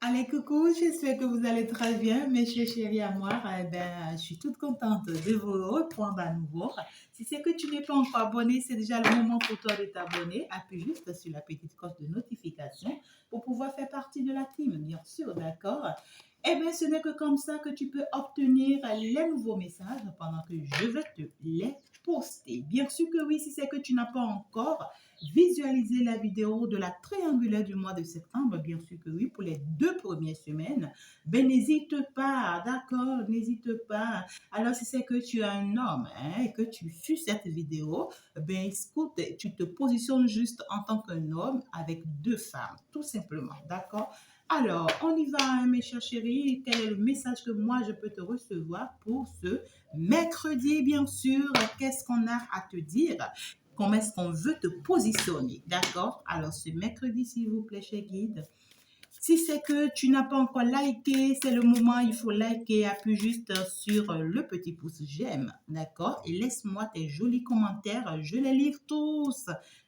Allez, coucou, j'espère que vous allez très bien, mes chers chéris à moi. Je suis toute contente de vous reprendre à nouveau. Si c'est que tu n'es pas encore abonné, c'est déjà le moment pour toi de t'abonner. Appuie juste sur la petite cloche de notification pour pouvoir faire partie de la team, bien sûr, d'accord? Eh bien, ce n'est que comme ça que tu peux obtenir les nouveaux messages pendant que je vais te les poster. Bien sûr que oui, si c'est que tu n'as pas encore visualiser la vidéo de la triangulaire du mois de septembre, bien sûr que oui, pour les 2 premières semaines, ben n'hésite pas, d'accord, n'hésite pas. Alors, si c'est que tu es un homme et que tu suis cette vidéo, ben écoute, tu te positionnes juste en tant qu'un homme avec 2 femmes, tout simplement, d'accord? Alors, on y va, hein, mes chers chéris. Quel est le message que moi, je peux te recevoir pour ce mercredi, bien sûr? Qu'est-ce qu'on a à te dire? Comment est-ce qu'on veut te positionner, d'accord? Alors, ce mercredi, s'il vous plaît, chez Guide, si c'est que tu n'as pas encore liké, c'est le moment, il faut liker, appuie juste sur le petit pouce j'aime, d'accord? Et laisse-moi tes jolis commentaires, je les lis tous.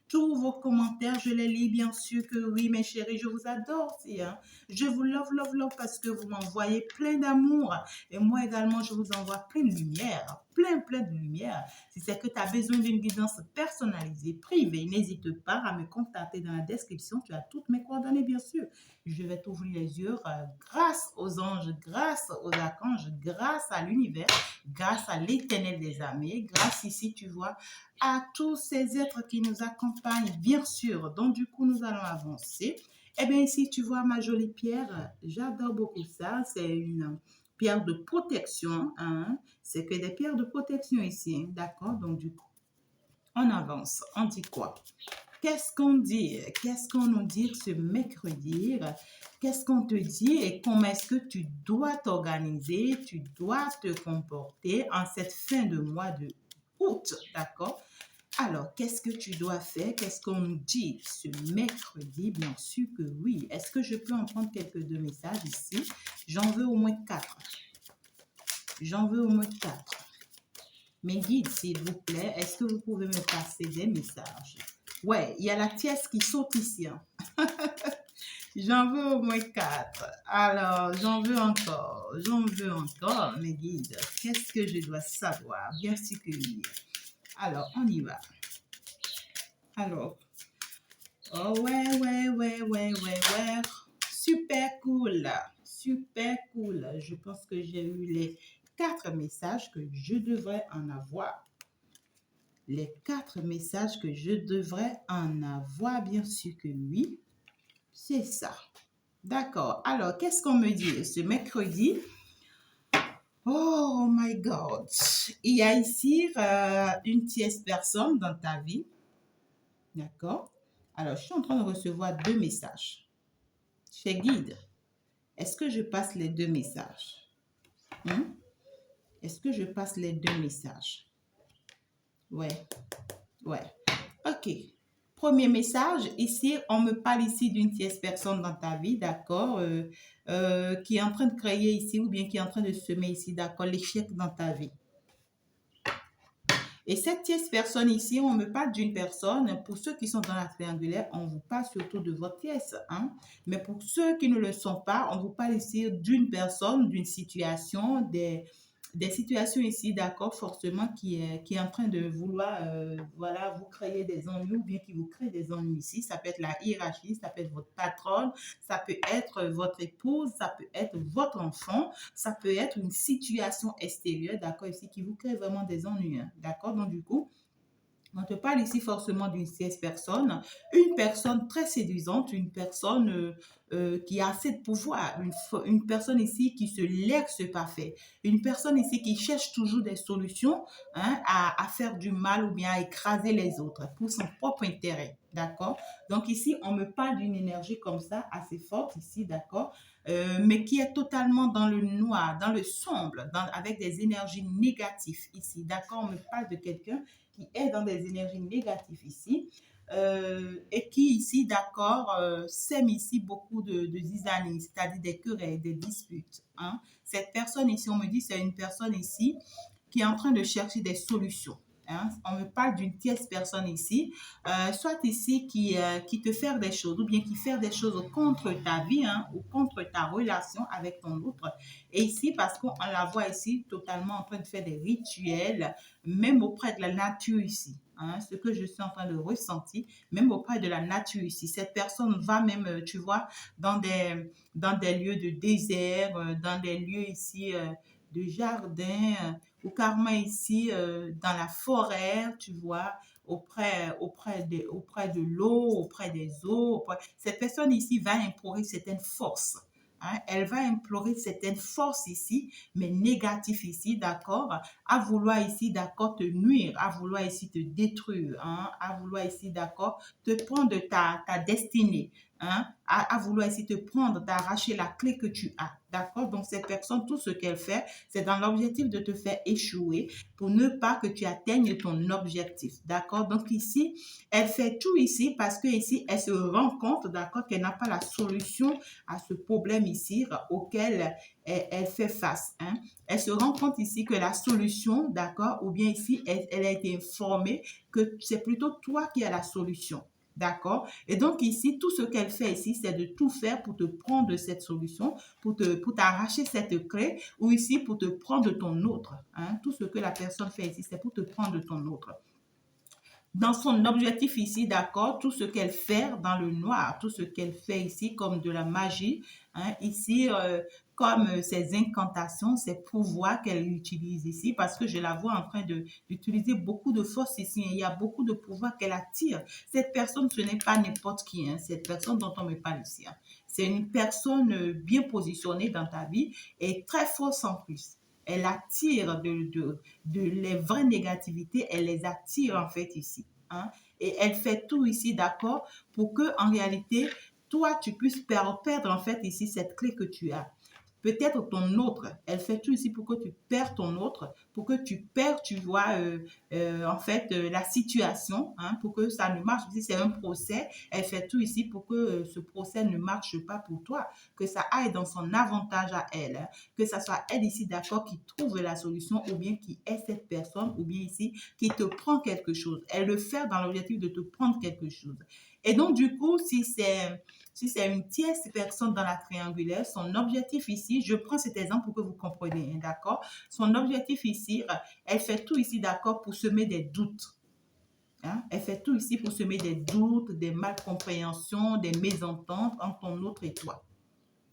Tous vos commentaires, je les lis, bien sûr que oui, mes chéris, je vous adore aussi, hein. Je vous love, love, love parce que vous m'envoyez plein d'amour. Et moi également, je vous envoie plein de lumière, plein de lumière. Si c'est que tu as besoin d'une guidance personnalisée, privée, n'hésite pas à me contacter dans la description. Tu as toutes mes coordonnées, bien sûr. Je vais t'ouvrir les yeux grâce aux anges, grâce aux archanges, grâce à l'univers, grâce à l'éternel des armées, grâce ici, tu vois, à tous ces êtres qui nous accompagnent, bien sûr. Donc, du coup, nous allons avancer. Eh bien, ici, tu vois ma jolie pierre. J'adore beaucoup ça. C'est une pierre de protection. Hein. C'est que des pierres de protection ici. D'accord? Donc, du coup, on avance. On dit quoi? Qu'est-ce qu'on dit? Qu'est-ce qu'on nous dit ce mercredi? Qu'est-ce qu'on te dit et comment est-ce que tu dois t'organiser, tu dois te comporter en cette fin de mois de août, d'accord? Alors, qu'est-ce que tu dois faire? Qu'est-ce qu'on nous dit ce mercredi? Bien sûr que oui. Est-ce que je peux en prendre quelques deux messages ici? J'en veux au moins 4. J'en veux au moins 4. Mes guides, s'il vous plaît, est-ce que vous pouvez me passer des messages? Ouais, il y a la pièce qui saute ici. Hein. J'en veux au moins 4. Alors, j'en veux encore. J'en veux encore, mes guides. Qu'est-ce que je dois savoir? Bien sûr que oui. Alors, on y va. Alors, oh ouais. Super cool. Super cool. Je pense que j'ai eu les 4 messages que je devrais en avoir. Les 4 messages que je devrais en avoir, bien sûr que oui. C'est ça. D'accord. Alors, qu'est-ce qu'on me dit ce mercredi? Oh my God. Il y a ici une tierce personne dans ta vie. D'accord. Alors, je suis en train de recevoir 2 messages. Chez Guide, est-ce que je passe les 2 messages? Est-ce que je passe les 2 messages? Ouais. Ok. Premier message, ici, on me parle ici d'une tierce personne dans ta vie, d'accord, qui est en train de créer ici ou bien qui est en train de semer ici, d'accord, l'échec dans ta vie. Et cette tierce personne ici, on me parle d'une personne, pour ceux qui sont dans la triangulaire, on vous parle surtout de votre tierce, hein. Mais pour ceux qui ne le sont pas, on vous parle ici d'une personne, d'une situation, des situations ici, d'accord, forcément, qui est en train de vouloir, voilà, vous créer des ennuis ou bien qui vous crée des ennuis ici. Ça peut être la hiérarchie, ça peut être votre patronne, ça peut être votre épouse, ça peut être votre enfant, ça peut être une situation extérieure, d'accord, ici, qui vous crée vraiment des ennuis, hein, d'accord. Donc, du coup, on te parle ici forcément d'une tierce personne, une personne très séduisante, une personne qui a assez de pouvoir, une personne ici qui se l'ex parfait, une personne ici qui cherche toujours des solutions, hein, à faire du mal ou bien à écraser les autres pour son propre intérêt, d'accord? Donc ici, on me parle d'une énergie comme ça, assez forte ici, d'accord? Mais qui est totalement dans le noir, dans le sombre, avec des énergies négatives ici, d'accord? On me parle de quelqu'un qui est dans des énergies négatives ici, et qui ici, d'accord, sème ici beaucoup de zizanie, c'est-à-dire des querelles, des disputes. Hein. Cette personne ici, on me dit, c'est une personne ici qui est en train de chercher des solutions. Hein. On me parle d'une tierce personne ici, soit ici qui te fait des choses ou bien qui fait des choses contre ta vie, hein, ou contre ta relation avec ton autre. Et ici, parce qu'on la voit ici totalement en train de faire des rituels, même auprès de la nature ici. Hein, ce que je suis en train de ressentir, même auprès de la nature ici. Cette personne va même, tu vois, dans des lieux de désert, dans des lieux ici de jardin, ou carrément ici dans la forêt, tu vois, auprès de l'eau, auprès des eaux. Cette personne ici va implorer certaines forces. Hein, elle va implorer certaines forces ici, mais négatives ici, d'accord, à vouloir ici, d'accord, te nuire, à vouloir ici te détruire, hein, à vouloir ici, d'accord, te prendre de ta destinée. Hein, à vouloir ici te prendre, d'arracher la clé que tu as. D'accord? Donc, cette personne, tout ce qu'elle fait, c'est dans l'objectif de te faire échouer pour ne pas que tu atteignes ton objectif. D'accord? Donc, ici, elle fait tout ici parce que ici, elle se rend compte, d'accord, qu'elle n'a pas la solution à ce problème ici auquel elle fait face. Hein. Elle se rend compte ici que la solution, d'accord, ou bien ici, elle a été informée que c'est plutôt toi qui as la solution. D'accord? Et donc ici, tout ce qu'elle fait ici, c'est de tout faire pour te prendre de cette solution, pour t'arracher cette clé, ou ici pour te prendre de ton autre. Hein? Tout ce que la personne fait ici, c'est pour te prendre de ton autre. Dans son objectif ici, d'accord, tout ce qu'elle fait dans le noir, tout ce qu'elle fait ici comme de la magie, hein, ici, comme ces incantations, ces pouvoirs qu'elle utilise ici, parce que je la vois en train d'utiliser beaucoup de force ici. Il y a beaucoup de pouvoirs qu'elle attire. Cette personne, ce n'est pas n'importe qui, hein, cette personne dont on me parle ici. Hein. C'est une personne bien positionnée dans ta vie et très forte en plus. Elle attire de les vraies négativités, elle les attire en fait ici. Hein? Et elle fait tout ici, d'accord, pour que en réalité, toi, tu puisses perdre en fait ici cette clé que tu as. Peut-être ton autre, elle fait tout ici pour que tu perds ton autre, pour que tu perds, tu vois, en fait, la situation, hein, pour que ça ne marche. Si c'est un procès, elle fait tout ici pour que ce procès ne marche pas pour toi, que ça aille dans son avantage à elle, hein, que ça soit elle ici, d'accord, qui trouve la solution, ou bien qui est cette personne, ou bien ici, qui te prend quelque chose. Elle le fait dans l'objectif de te prendre quelque chose. Et donc, du coup, si c'est une tierce personne dans la triangulaire, son objectif ici, je prends cet exemple pour que vous compreniez, hein, d'accord? Son objectif ici, elle fait tout ici, d'accord, pour semer des doutes. Hein? Elle fait tout ici pour semer des doutes, des malcompréhensions, des mésententes entre ton autre et toi.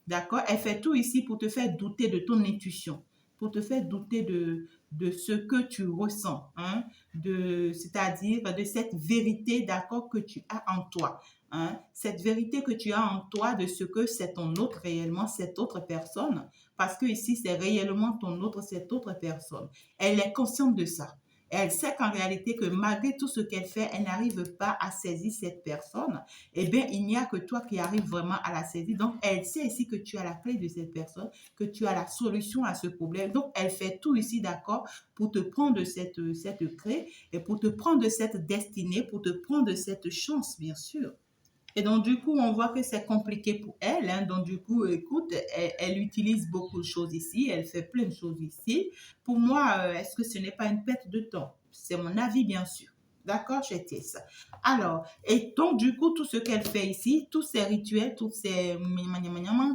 D'accord? Elle fait tout ici pour te faire douter de ton intuition, pour te faire douter de ce que tu ressens, hein? C'est-à-dire de cette vérité, d'accord, que tu as en toi. Hein? Cette vérité que tu as en toi de ce que c'est ton autre réellement, cette autre personne, parce que ici, c'est réellement ton autre, cette autre personne. Elle est consciente de ça. Elle sait qu'en réalité, que malgré tout ce qu'elle fait, elle n'arrive pas à saisir cette personne. Eh bien, il n'y a que toi qui arrives vraiment à la saisir. Donc, elle sait ici que tu as la clé de cette personne, que tu as la solution à ce problème. Donc, elle fait tout ici, d'accord, pour te prendre de cette clé et pour te prendre de cette destinée, pour te prendre de cette chance, bien sûr. Et donc, du coup, on voit que c'est compliqué pour elle. Hein. Donc, du coup, écoute, elle utilise beaucoup de choses ici. Elle fait plein de choses ici. Pour moi, est-ce que ce n'est pas une perte de temps? C'est mon avis, bien sûr. D'accord, Chétis? Alors, et donc, du coup, tout ce qu'elle fait ici, tous ces rituels, tous ces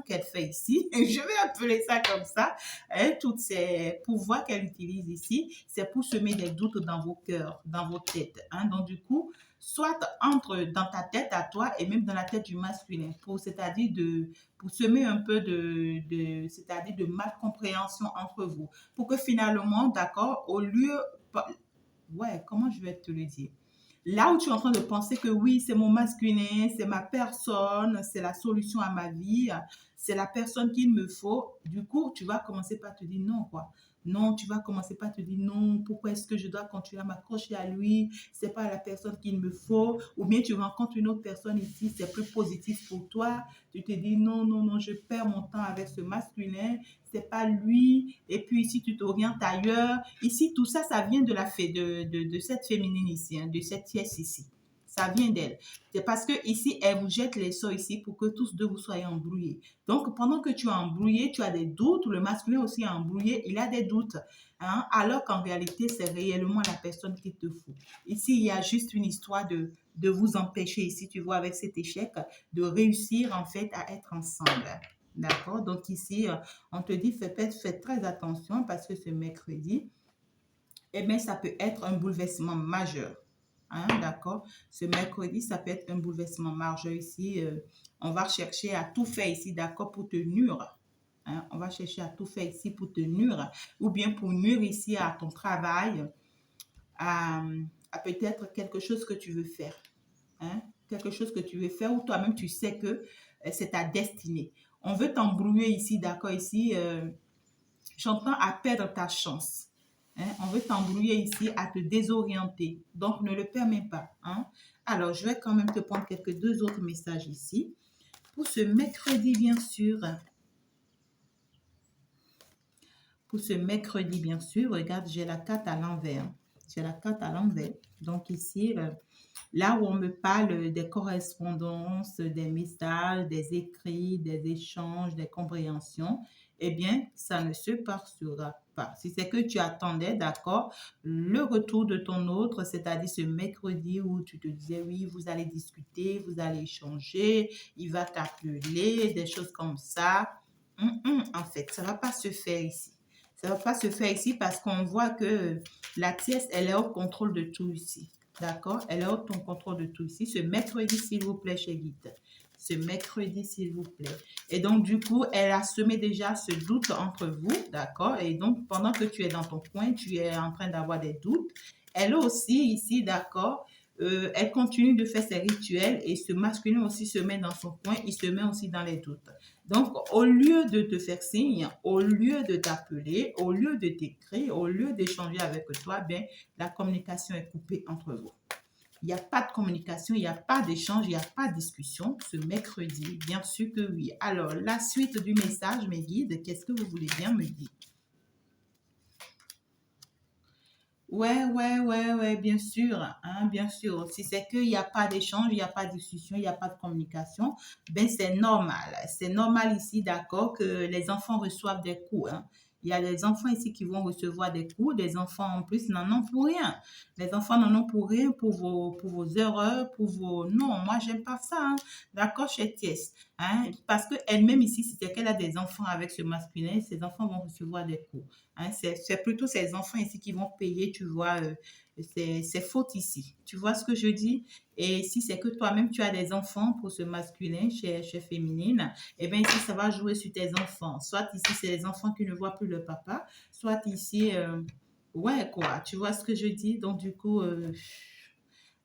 qu'elle fait ici, et je vais appeler ça comme ça, hein, tous ces pouvoirs qu'elle utilise ici, c'est pour semer des doutes dans vos cœurs, dans vos têtes. Hein. Donc, du coup, soit entre dans ta tête à toi et même dans la tête du masculin, c'est-à-dire pour semer un peu c'est-à-dire de malcompréhension entre vous, pour que finalement, d'accord, au lieu, ouais, comment je vais te le dire? Là où tu es en train de penser que oui, c'est mon masculin, c'est ma personne, c'est la solution à ma vie, c'est la personne qu'il me faut, du coup, tu vas commencer par te dire non, quoi. Non, tu vas commencer par te dire non, pourquoi est-ce que je dois continuer à m'accrocher à lui? C'est pas la personne qu'il me faut. Ou bien tu rencontres une autre personne ici, c'est plus positif pour toi. Tu te dis non, non, non, je perds mon temps avec ce masculin, c'est pas lui. Et puis ici, tu t'orientes ailleurs. Ici, tout ça, ça vient de cette féminine ici, hein, de cette pièce ici. Ça vient d'elle. C'est parce que ici, elle vous jette les sorts ici pour que tous deux vous soyez embrouillés. Donc, pendant que tu es embrouillé, tu as des doutes. Le masculin aussi est embrouillé, il a des doutes. Hein, alors qu'en réalité, c'est réellement la personne qui te fout. Ici, il y a juste une histoire de vous empêcher ici, tu vois, avec cet échec, de réussir en fait à être ensemble. D'accord? Donc ici, on te dit, fais très attention parce que ce mercredi, eh bien, ça peut être un bouleversement majeur. Hein, d'accord? Ce mercredi, ça peut être un bouleversement majeur ici. On va chercher à tout faire ici, d'accord, pour te nuire. Hein, on va chercher à tout faire ici pour te nuire ou bien pour nuire ici à ton travail, à, à peut-être quelque chose que tu veux faire. Hein, quelque chose que tu veux faire ou toi-même tu sais que c'est ta destinée. On veut t'embrouiller ici, d'accord, ici, j'entends à perdre ta chance. Hein? On veut t'embrouiller ici, à te désorienter. Donc, ne le permets pas. Hein? Alors, je vais quand même te prendre deux autres messages ici. Pour ce mercredi, bien sûr. Pour ce mercredi, bien sûr, regarde, j'ai la carte à l'envers. J'ai la carte à l'envers. Donc, ici, là où on me parle des correspondances, des messages, des écrits, des échanges, des compréhensions, eh bien, ça ne se passera pas. Si c'est que tu attendais, d'accord, le retour de ton autre, c'est-à-dire ce mercredi où tu te disais, oui, vous allez discuter, vous allez échanger, il va t'appeler, des choses comme ça. En fait, ça ne va pas se faire ici. Ça ne va pas se faire ici parce qu'on voit que la pièce, elle est au contrôle de tout ici. D'accord? Elle est au contrôle de tout ici. Ce mercredi, s'il vous plaît, chez Guide. Ce mercredi, s'il vous plaît. Et donc, du coup, elle a semé déjà ce doute entre vous. D'accord? Et donc, pendant que tu es dans ton coin, tu es en train d'avoir des doutes. Elle aussi, ici, d'accord? Elle continue de faire ses rituels et ce masculin aussi se met dans son coin, il se met aussi dans les doutes. Donc, au lieu de te faire signe, au lieu de t'appeler, au lieu de t'écrire, au lieu d'échanger avec toi, bien, la communication est coupée entre vous. Il n'y a pas de communication, il n'y a pas d'échange, il n'y a pas de discussion ce mercredi. Bien sûr que oui. Alors, la suite du message, mes guides, qu'est-ce que vous voulez bien me dire? Ouais, bien sûr, hein, bien sûr. Si c'est qu'il n'y a pas d'échange, il n'y a pas de discussion, il n'y a pas de communication, ben c'est normal. C'est normal ici, d'accord, que les enfants reçoivent des coups. Hein. Il y a des enfants ici qui vont recevoir des coups, des enfants en plus n'en ont pour rien. Les enfants n'en ont pour rien, pour vos erreurs, pour vos... Non, moi, j'aime pas ça. Hein. D'accord, chez Thiès. Hein, parce qu'elle-même ici, si c'est qu'elle a des enfants avec ce masculin, ces enfants vont recevoir des coups. Hein, c'est plutôt ces enfants ici qui vont payer, tu vois, ces fautes ici. Tu vois ce que je dis? Et si c'est que toi-même, tu as des enfants pour ce masculin chez féminine, eh bien ici, ça va jouer sur tes enfants. Soit ici, c'est les enfants qui ne voient plus le papa, soit ici, ouais, quoi. Tu vois ce que je dis? Donc, du coup...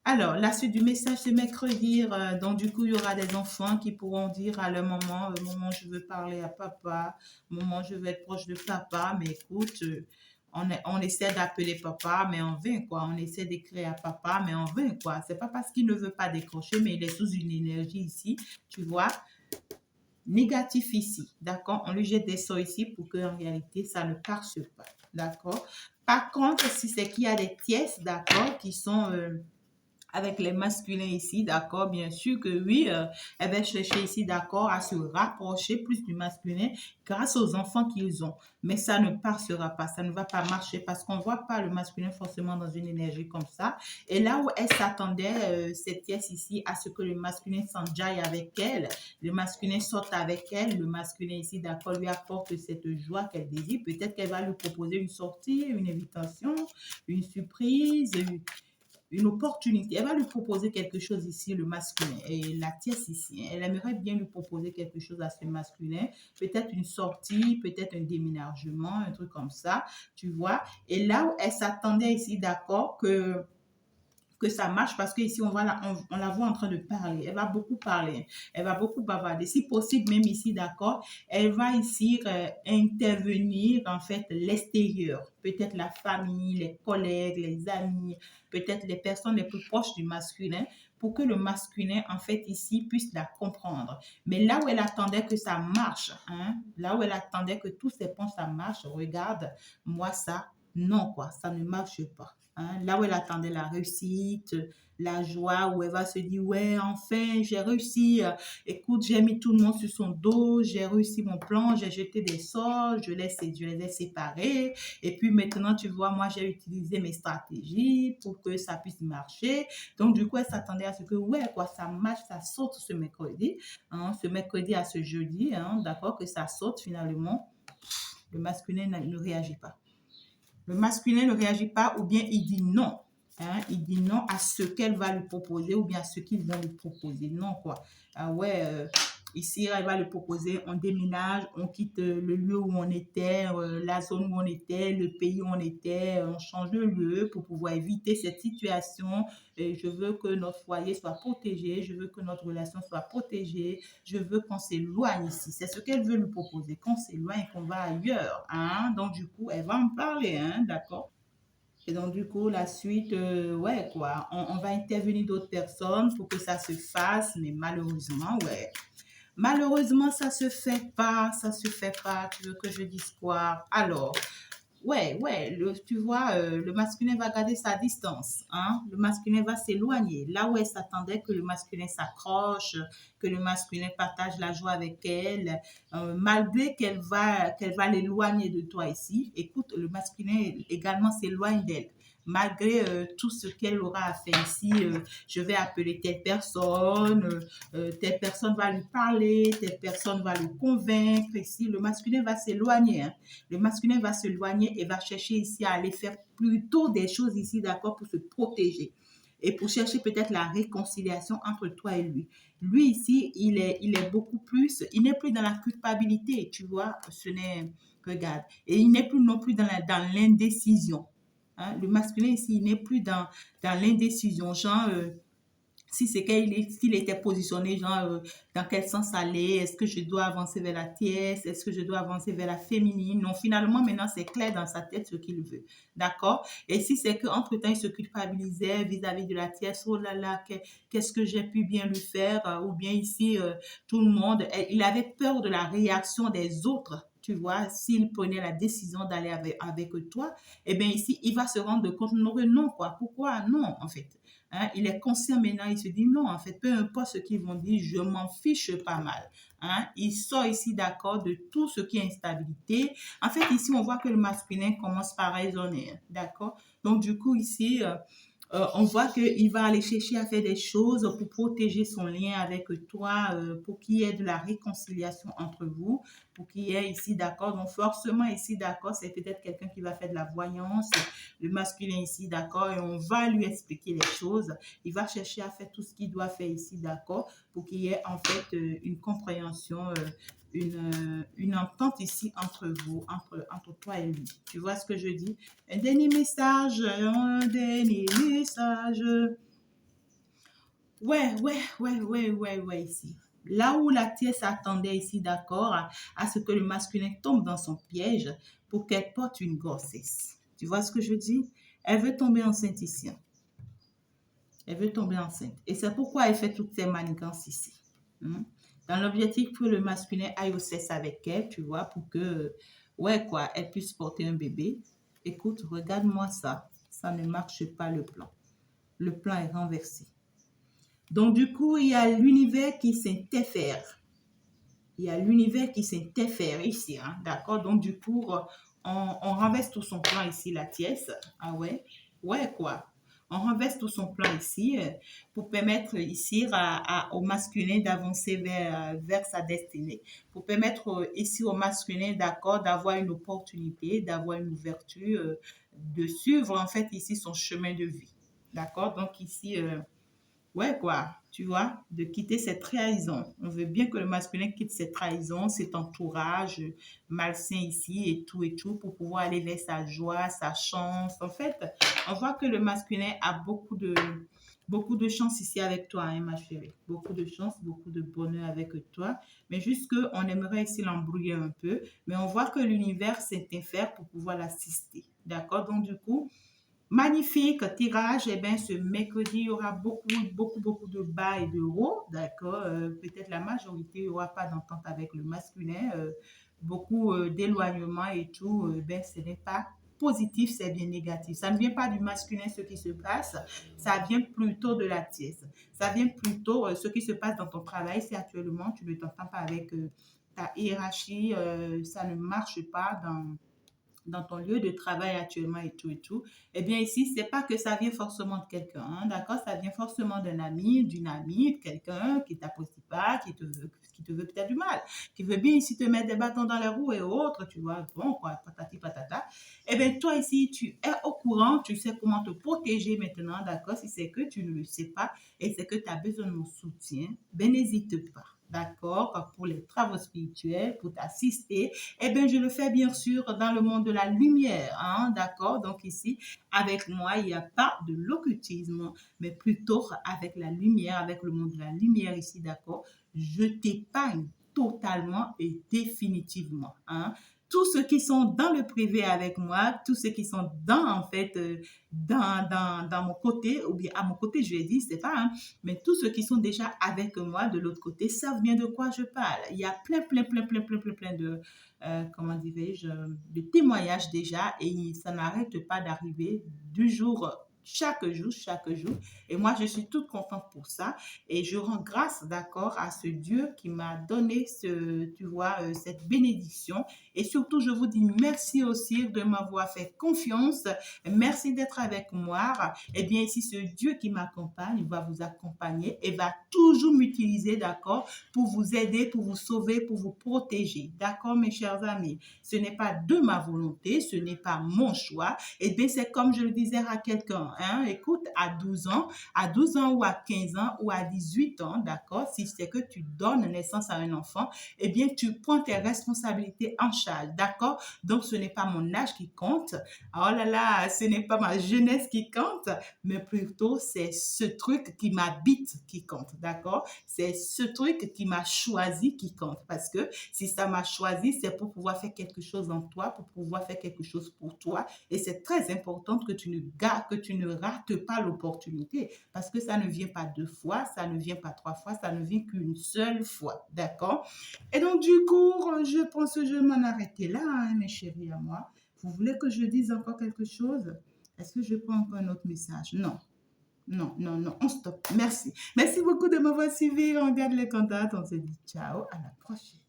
alors, la suite du message, c'est mercredi. Donc, du coup, il y aura des enfants qui pourront dire à leur maman, maman, je veux parler à papa, maman, je veux être proche de papa, mais écoute, on essaie d'appeler papa, mais en vain, quoi. On essaie d'écrire à papa, mais en vain, quoi. C'est pas parce qu'il ne veut pas décrocher, mais il est sous une énergie ici, tu vois, négatif ici, d'accord? On lui jette des sorts ici pour qu'en réalité, ça ne passe pas, d'accord? Par contre, si c'est qu'il y a des pièces, d'accord, qui sont... avec les masculins ici, d'accord, bien sûr que oui, elle va chercher ici, d'accord, à se rapprocher plus du masculin grâce aux enfants qu'ils ont. Mais ça ne passera pas, ça ne va pas marcher parce qu'on ne voit pas le masculin forcément dans une énergie comme ça. Et là où elle s'attendait, cette pièce ici, à ce que le masculin s'enjaille avec elle, le masculin sorte avec elle, le masculin ici, d'accord, lui apporte cette joie qu'elle désire. Peut-être qu'elle va lui proposer une sortie, une invitation, une surprise, une opportunité. Elle va lui proposer quelque chose ici, le masculin. Et la tiesse ici, elle aimerait bien lui proposer quelque chose à ce masculin. Peut-être une sortie, peut-être un déménagement, un truc comme ça, tu vois. Et là où elle s'attendait ici, d'accord, que ça marche parce qu'ici, on la voit en train de parler. Elle va beaucoup parler. Elle va beaucoup bavarder. Si possible, même ici, d'accord, elle va ici intervenir, en fait, l'extérieur. Peut-être la famille, les collègues, les amis, peut-être les personnes les plus proches du masculin pour que le masculin, en fait, ici, puisse la comprendre. Mais là où elle attendait que ça marche, hein, là où elle attendait que tous ces ponts, ça marche, regarde, moi, ça, non, quoi, ça ne marche pas. Hein, là où elle attendait la réussite, la joie, où elle va se dire, ouais, enfin, j'ai réussi. Écoute, j'ai mis tout le monde sur son dos, j'ai réussi mon plan, j'ai jeté des sorts, je les ai séparés. Et puis maintenant, tu vois, moi, j'ai utilisé mes stratégies pour que ça puisse marcher. Donc, du coup, elle s'attendait à ce que, ouais, quoi, ça marche, ça saute ce mercredi, hein, ce mercredi à ce jeudi, hein, d'accord, que ça saute finalement. Le masculin ne réagit pas. Le masculin ne réagit pas ou bien il dit non. Hein, il dit non à ce qu'elle va lui proposer ou bien à ce qu'ils vont lui proposer. Non, quoi. Ah ouais, ici, elle va lui proposer, on déménage, on quitte le lieu où on était, la zone où on était, le pays où on était, on change de lieu pour pouvoir éviter cette situation. Et je veux que notre foyer soit protégé, je veux que notre relation soit protégée, je veux qu'on s'éloigne ici. C'est ce qu'elle veut lui proposer, qu'on s'éloigne, qu'on va ailleurs. Hein? Donc, du coup, elle va en parler, hein? D'accord? Et donc, du coup, la suite, ouais, quoi, on va intervenir d'autres personnes pour que ça se fasse, mais malheureusement, ouais. Malheureusement, ça se fait pas, ça se fait pas. Tu veux que je dise quoi? Alors, ouais, tu vois, le masculin va garder sa distance, hein? Le masculin va s'éloigner. Là où elle s'attendait que le masculin s'accroche, que le masculin partage la joie avec elle, malgré qu'elle va l'éloigner de toi ici, écoute, le masculin également s'éloigne d'elle. Malgré tout ce qu'elle aura à faire ici, je vais appeler telle personne va lui parler, telle personne va le convaincre. Ici, le masculin va s'éloigner, hein. Le masculin va s'éloigner et va chercher ici à aller faire plutôt des choses ici, d'accord, pour se protéger et pour chercher peut-être la réconciliation entre toi et lui. Lui ici, il est beaucoup plus, il n'est plus dans la culpabilité, tu vois, regarde, et il n'est plus non plus dans l'indécision. Hein? Le masculin ici, il n'est plus dans l'indécision, genre, si c'est s'il était positionné, genre, dans quel sens aller, est-ce que je dois avancer vers la tierce, est-ce que je dois avancer vers la féminine. Non, finalement, maintenant, c'est clair dans sa tête ce qu'il veut. D'accord? Et si c'est qu'entre-temps, il se culpabilisait vis-à-vis de la tierce, oh là là, qu'est-ce que j'ai pu bien lui faire, ou bien ici, tout le monde, il avait peur de la réaction des autres. Tu vois, s'il prenait la décision d'aller avec toi, eh bien ici, il va se rendre compte, non, non, quoi. Pourquoi? Non, en fait. Hein, il est conscient maintenant, il se dit non, en fait, peu importe ce qu'ils vont dire, je m'en fiche pas mal. Hein. Il sort ici d'accord de tout ce qui est instabilité. En fait, ici, on voit que le masculin commence par raisonner. D'accord? Donc, du coup, ici, on voit qu'il va aller chercher à faire des choses pour protéger son lien avec toi, pour qu'il y ait de la réconciliation entre vous, pour qu'il y ait ici d'accord. Donc, forcément, ici d'accord, c'est peut-être quelqu'un qui va faire de la voyance, le masculin ici d'accord, et on va lui expliquer les choses. Il va chercher à faire tout ce qu'il doit faire ici d'accord, pour qu'il y ait en fait une compréhension, une entente ici entre vous, entre toi et lui. Tu vois ce que je dis? Un dernier message, un dernier message. Ouais, ici. Là où la tierce attendait ici, d'accord, à ce que le masculin tombe dans son piège pour qu'elle porte une grossesse. Tu vois ce que je dis? Elle veut tomber enceinte ici. Elle veut tomber enceinte. Et c'est pourquoi elle fait toutes ces manigances ici. Hmm? Dans l'objectif que le masculin aille au sexe avec elle, tu vois, pour que, ouais, quoi, elle puisse porter un bébé. Écoute, regarde-moi ça. Ça ne marche pas le plan. Le plan est renversé. Donc, du coup, il y a l'univers qui s'interfère. Il y a l'univers qui s'interfère ici, hein, d'accord? Donc, du coup, on renverse tout son plan ici, la tierce. Ah ouais? Ouais, quoi? On renverse tout son plan ici pour permettre ici au masculin d'avancer vers sa destinée. Pour permettre ici au masculin, d'accord, d'avoir une opportunité, d'avoir une ouverture, de suivre en fait ici son chemin de vie. D'accord? Donc ici, ouais, quoi, tu vois, de quitter cette trahison. On veut bien que le masculin quitte cette trahison, cet entourage malsain ici et tout, pour pouvoir aller vers sa joie, sa chance. En fait, on voit que le masculin a beaucoup de chance ici avec toi, hein, ma chérie. Beaucoup de chance, beaucoup de bonheur avec toi. Mais juste qu'on aimerait ici l'embrouiller un peu. Mais on voit que l'univers s'interfère pour pouvoir l'assister. D'accord? Donc, du coup, magnifique tirage. Eh bien, ce mercredi, il y aura beaucoup de bas et de hauts. D'accord? Peut-être la majorité, il n'y aura pas d'entente avec le masculin. Beaucoup d'éloignement et tout. Ben, ce n'est pas positif, c'est bien négatif. Ça ne vient pas du masculin ce qui se passe, ça vient plutôt de la tièce. Ça vient plutôt ce qui se passe dans ton travail si actuellement tu ne t'entends pas avec ta hiérarchie, ça ne marche pas dans ton lieu de travail actuellement et tout, eh bien ici, c'est pas que ça vient forcément de quelqu'un, hein, d'accord? Ça vient forcément d'un ami, d'une amie, de quelqu'un qui t'apprécie pas, qui te veut peut-être du mal, qui veut bien ici te mettre des bâtons dans les roues et autres, tu vois, bon, quoi, patati patata. Eh bien, toi ici, tu es au courant, tu sais comment te protéger maintenant, d'accord? Si c'est que tu ne le sais pas et c'est que tu as besoin de mon soutien, ben n'hésite pas. D'accord, pour les travaux spirituels, pour t'assister, eh bien, je le fais bien sûr dans le monde de la lumière, hein, d'accord? Donc ici, avec moi, il n'y a pas de l'occultisme, mais plutôt avec la lumière, avec le monde de la lumière ici, d'accord? Je t'épargne totalement et définitivement, hein? Tous ceux qui sont dans le privé avec moi, tous ceux qui sont dans, en fait, dans mon côté, ou bien à mon côté, je vais dire, c'est pas, hein, mais tous ceux qui sont déjà avec moi de l'autre côté savent bien de quoi je parle. Il y a plein de, comment dirais-je, de témoignages déjà et ça n'arrête pas d'arriver du jour, chaque jour, chaque jour. Et moi, je suis toute contente pour ça et je rends grâce, d'accord, à ce Dieu qui m'a donné tu vois, cette bénédiction. Et surtout, je vous dis merci aussi de m'avoir fait confiance. Merci d'être avec moi. Eh bien, ici, ce Dieu qui m'accompagne va vous accompagner et va toujours m'utiliser, d'accord, pour vous aider, pour vous sauver, pour vous protéger. D'accord, mes chers amis? Ce n'est pas de ma volonté, ce n'est pas mon choix. Eh bien, c'est comme je le disais à quelqu'un, hein, écoute, à 12 ans ou à 15 ans ou à 18 ans, d'accord, si c'est que tu donnes naissance à un enfant, eh bien, tu prends tes responsabilités en charge, d'accord? Donc, ce n'est pas mon âge qui compte. Oh là là, ce n'est pas ma jeunesse qui compte, mais plutôt c'est ce truc qui m'habite qui compte, d'accord? C'est ce truc qui m'a choisi qui compte. Parce que si ça m'a choisi, c'est pour pouvoir faire quelque chose en toi, pour pouvoir faire quelque chose pour toi. Et c'est très important que que tu ne rates pas l'opportunité. Parce que ça ne vient pas deux fois, ça ne vient pas trois fois, ça ne vient qu'une seule fois. D'accord? Et donc, du coup, je pense que je vais m'en arrêter là, hein, mes chéris à moi. Vous voulez que je dise encore quelque chose? Est-ce que je prends encore un autre message? Non. Non, on stoppe. Merci. Merci beaucoup de m'avoir suivi. On garde les contacts. On se dit ciao. À la prochaine.